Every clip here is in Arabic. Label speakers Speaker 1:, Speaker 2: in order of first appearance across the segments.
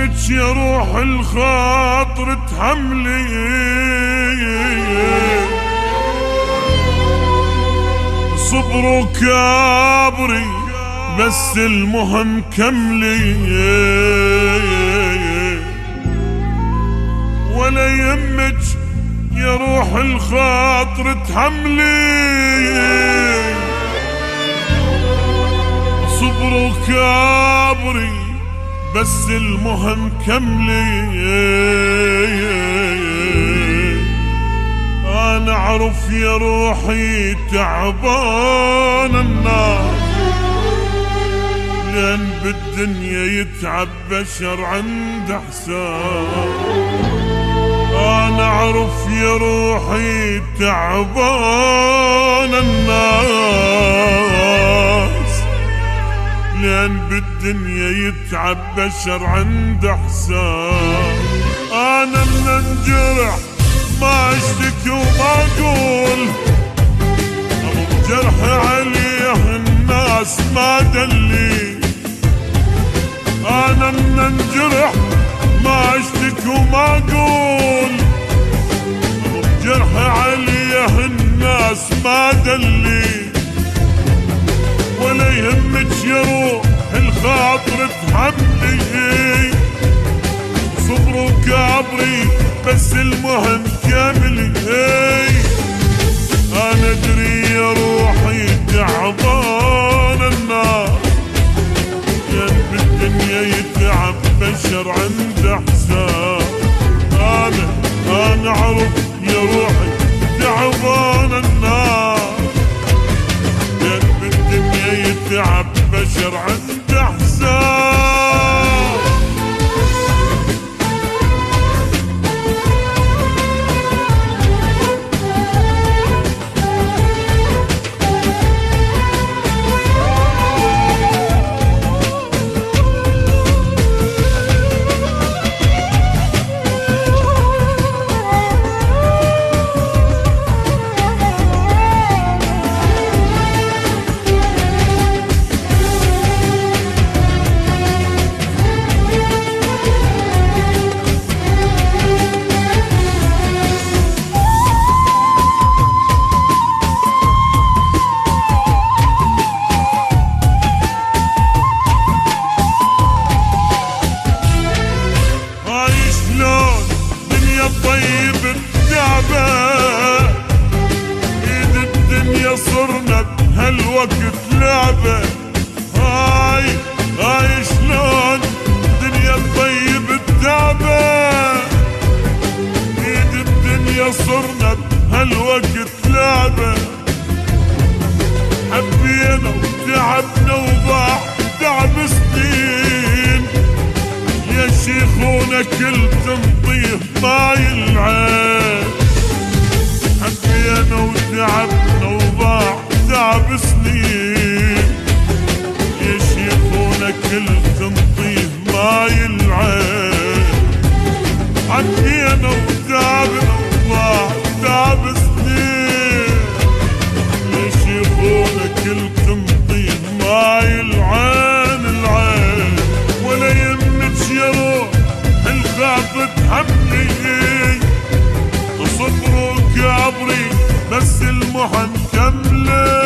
Speaker 1: يهمك يا روح الخاطر تحملي، صبر وكابري بس المهم كملي، ولا يهمك يا روح الخاطر تحملي، صبر وكابري بس المهم كملي. انا اعرف يا روحي تعبان الناس، لان بالدنيا يتعب بشر عند حساب. انا اعرف يا روحي تعبان الناس، لان بالدنيا يتعب بشر عند حساب. انا من انجرح ما اشتكي وما اقول، ابو جرح عليه الناس ما دلي. انا من انجرح ما اشتكي وما اقول، ابو جرح عليه الناس ما دلي. ولا يهمك يا روح الخاطر تحملي، صبر وكابري بس المهم كاملي. انا ادري يا روحي تعبان الناس، لان بالدنيا يتعب بشر عند حساب. انا اعرف يا روحي تعبان الناس، لان بالدنيا يتعب بشر عند حساب. ايد الدنيا صرنا بهالوقت لعبة، هاي شلون الدنيا الطيب التعبة. ايد الدنيا صرنا بهالوقت لعبة، حبينا وتعبنا وضاع تعب سنين. يا شيخونا كل تنطيه ماي العين، حبينا وتعبنا وضاع تعب سنين. يا شيخونا كل تنطيه ماي العين، حبينا وتعبنا وضاع تعب سنين. يا شيخونا كل تنطيه ماي العين العين. ولا يمك يا روح الخاطر تحملي، صبر وكابري بس المهم كملي.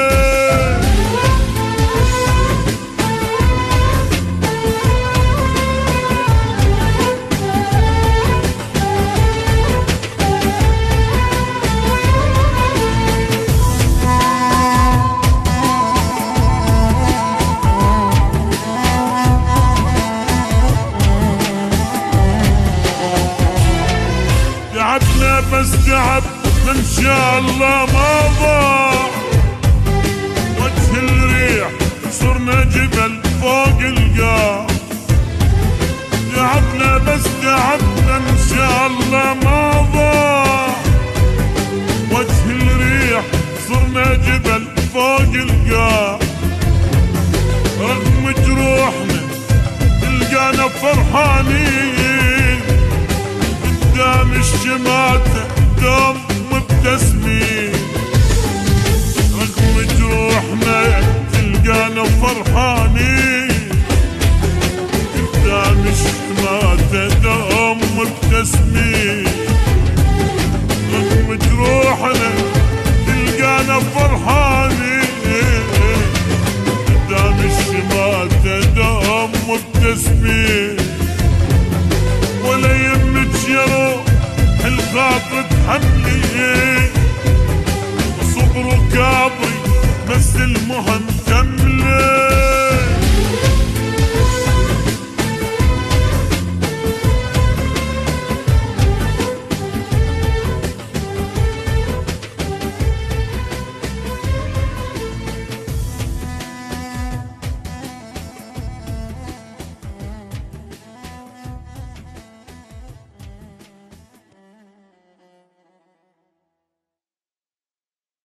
Speaker 1: تعبنا بس تعب ان شاء الله ما ضاع، وجه الريح صرنا جبل فوق القاع. تعبنا بس تعبنا ان شاء الله ما ضاع، وجه الريح صرنا جبل فوق القاع. رغم جروحنا تلقانا فرحانين، قدام الشماتة دوم مبتسمين. رغم جروحنا تلقانا فرحانين، قدام الشماتة حملي صبر وكابري مثل المهند